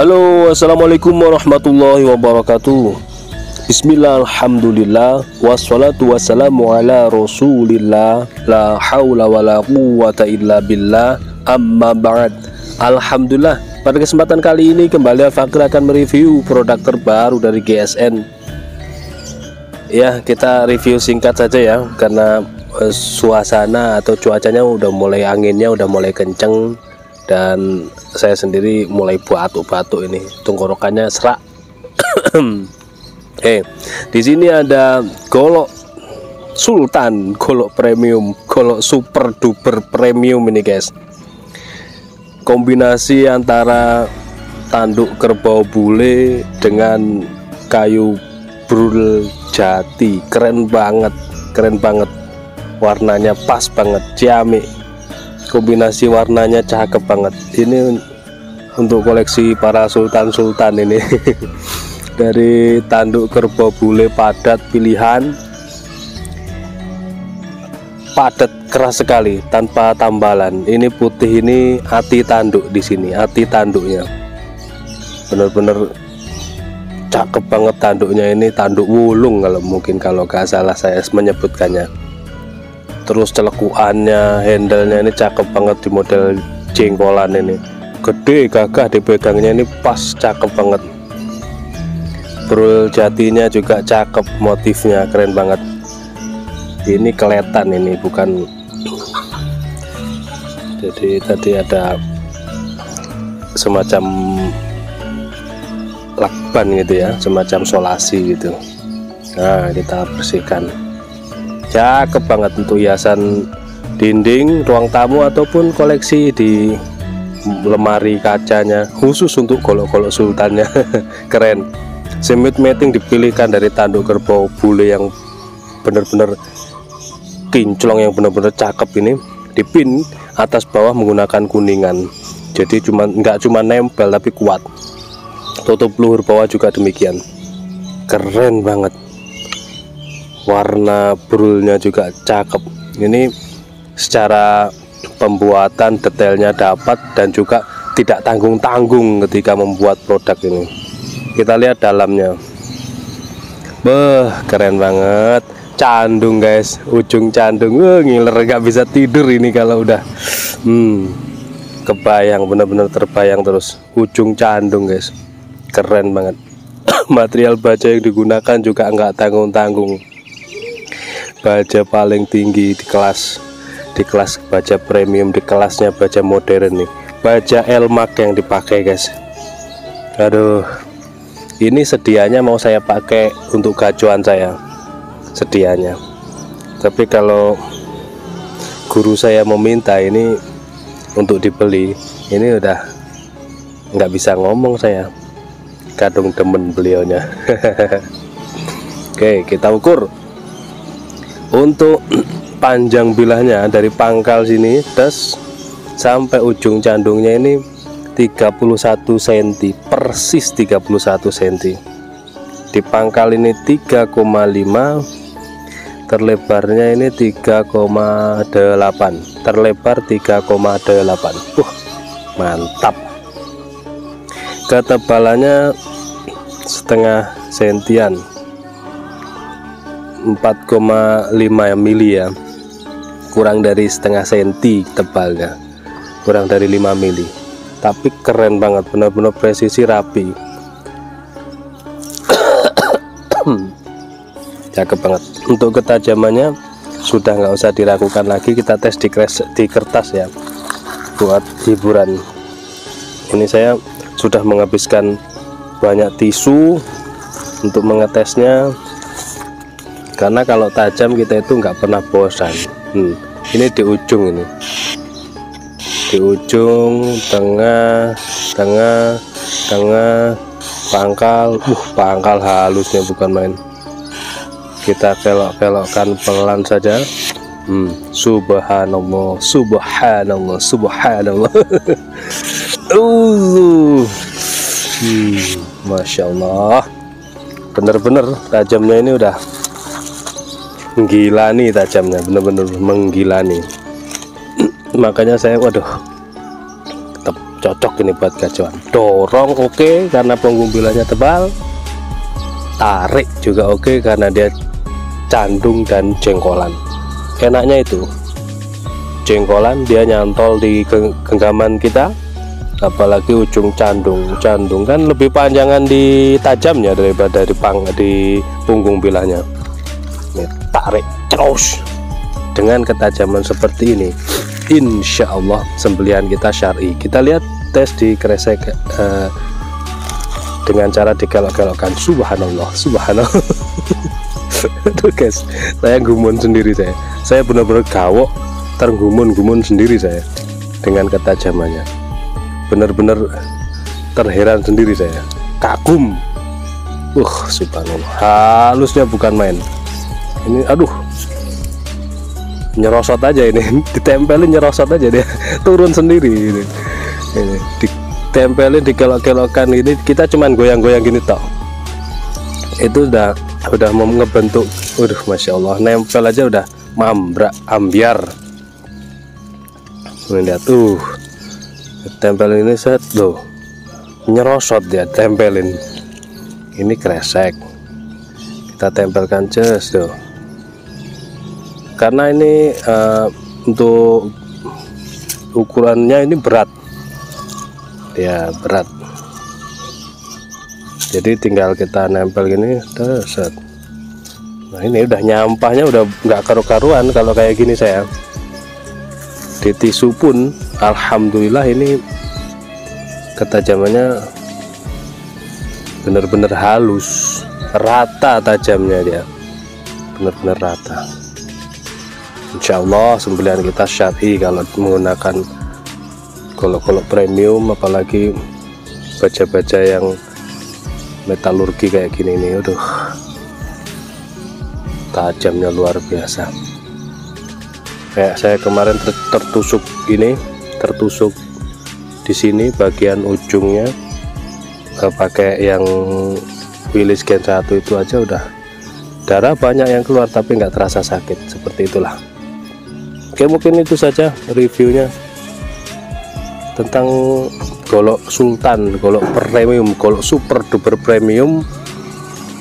Halo, assalamualaikum warahmatullahi wabarakatuh. Bismillah, alhamdulillah, wassalatu wassalamu ala rasulillah, la hawla wa la quwwata illa billah, amma ba'd. Alhamdulillah, pada kesempatan kali ini kembali Al-Fakir akan mereview produk terbaru dari GSN. Ya, kita review singkat saja ya, karena suasana atau cuacanya udah mulai, anginnya udah mulai kenceng, dan saya sendiri mulai batuk-batuk ini, tenggorokannya serak. Di sini ada golok Sultan, golok premium, golok super duper premium ini guys. Kombinasi antara tanduk kerbau bule dengan kayu brul jati, keren banget, warnanya pas banget, ciamik. Kombinasi warnanya cakep banget. Ini untuk koleksi para sultan-sultan ini. Dari tanduk kerbau bule padat pilihan, padat keras sekali tanpa tambalan. Ini putih, ini ati tanduk di sini, ati tanduknya. Bener-bener cakep banget tanduknya, ini tanduk wulung kalau gak salah saya menyebutkannya. Terus celekuannya, handle-nya ini cakep banget, di model jengkolan ini. Gede, gagah dipegangnya, ini pas, cakep banget. Brul jatinya juga cakep, motifnya keren banget. Ini keletan, ini bukan. Jadi tadi ada semacam lakban gitu ya, semacam solasi gitu. Nah, kita bersihkan. Cakep banget untuk hiasan dinding, ruang tamu, ataupun koleksi di lemari kacanya, khusus untuk golok-golok sultannya. Keren. Semut mating dipilihkan dari tanduk kerbau bule yang benar-benar kinclong, yang benar-benar cakep ini. Dipin atas bawah menggunakan kuningan, jadi nggak cuma nempel tapi kuat. Tutup luhur bawah juga demikian, keren banget. Warna brulnya juga cakep. Ini secara pembuatan detailnya dapat, dan juga tidak tanggung-tanggung ketika membuat produk ini. Kita lihat dalamnya. Keren banget. Candung guys, ujung candung. Ngiler, gak bisa tidur ini kalau udah kebayang, bener-bener terbayang terus. Ujung candung guys, keren banget. Material baja yang digunakan juga nggak tanggung-tanggung. Baja paling tinggi di kelas baja premium, di kelasnya baja modern nih. Baja Elmak yang dipakai guys. Aduh, ini sedianya mau saya pakai untuk gacuan saya, sedianya. Tapi kalau guru saya meminta ini untuk dibeli, ini udah nggak bisa ngomong saya, kadung demen beliaunya. Oke, kita ukur. Untuk panjang bilahnya dari pangkal sini das sampai ujung candungnya ini 31 cm, persis 31 cm. Di pangkal ini 3,5, terlebarnya ini 3,8, terlebar 3,8. Mantap. Ketebalannya setengah sentian, 4,5 mili ya, kurang dari setengah senti tebalnya, kurang dari 5 mili. Tapi keren banget, benar-benar presisi, rapi. Cakep banget. Untuk ketajamannya sudah nggak usah diragukan lagi, kita tes di kertas ya, buat hiburan. Ini saya sudah menghabiskan banyak tisu untuk mengetesnya, karena kalau tajam kita itu nggak pernah bosan. Ini di ujung, ini di ujung, tengah, pangkal. Pangkal halusnya bukan main. Kita kelok-kelokkan pelan saja. Subhanallah, subhanallah, subhanallah. Masya Allah, bener-bener tajamnya ini udah gila nih, tajamnya bener-bener menggila nih. Makanya saya cocok ini buat gajah. Dorong oke karena punggung bilahnya tebal, tarik juga oke karena dia candung dan jengkolan. Enaknya itu jengkolan dia nyantol di genggaman kita, apalagi ujung candung kan lebih panjangan di tajamnya daripada di punggung bilahnya. Ini tarik terus dengan ketajaman seperti ini, insya Allah sembelihan kita syar'i. Kita lihat tes di kresek dengan cara dikelok-kelokkan. Subhanallah, subhanallah. Aduh guys, saya gumun sendiri, saya benar-benar gawok, tergumun-gumun sendiri saya dengan ketajamannya. Benar-benar terheran sendiri saya, kagum. Subhanallah, halusnya bukan main. Ini aduh, nyerosot aja ini, ditempelin nyerosot aja dia, turun sendiri ini ditempelin, dikelok-kelokkan ini. Kita cuman goyang-goyang gini toh, itu udah mau ngebentuk. Masya Allah, nempel aja udah mambrak ambiar. Ini lihat tuh, tempelin ini set tuh, nyerosot dia, tempelin. Ini kresek, kita tempelkan just tuh. Karena ini untuk ukurannya ini berat ya, berat, jadi tinggal kita nempel gini set. Nah ini udah nyampahnya udah nggak karu-karuan kalau kayak gini. Saya di tisu pun alhamdulillah ini ketajamannya bener-bener halus, rata tajamnya dia, bener-bener rata. Insya Allah sembelihan kita syar'i kalau menggunakan golok-golok premium, apalagi baja-baja yang metalurgi kayak gini nih. Aduh, tajamnya luar biasa. Kayak saya kemarin tertusuk ini, tertusuk di sini bagian ujungnya, pakai yang Willys Gen 1 itu aja udah darah banyak yang keluar, tapi nggak terasa sakit. Seperti itulah. Oke, mungkin itu saja reviewnya tentang golok sultan, golok premium, golok super duper premium,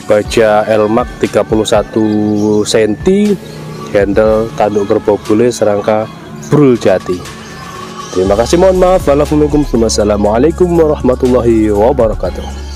baja Elmax 31 cm, handle tanduk kerbau bule, serangka brul jati. Terima kasih, mohon maaf. Wassalamualaikum warahmatullahi wabarakatuh.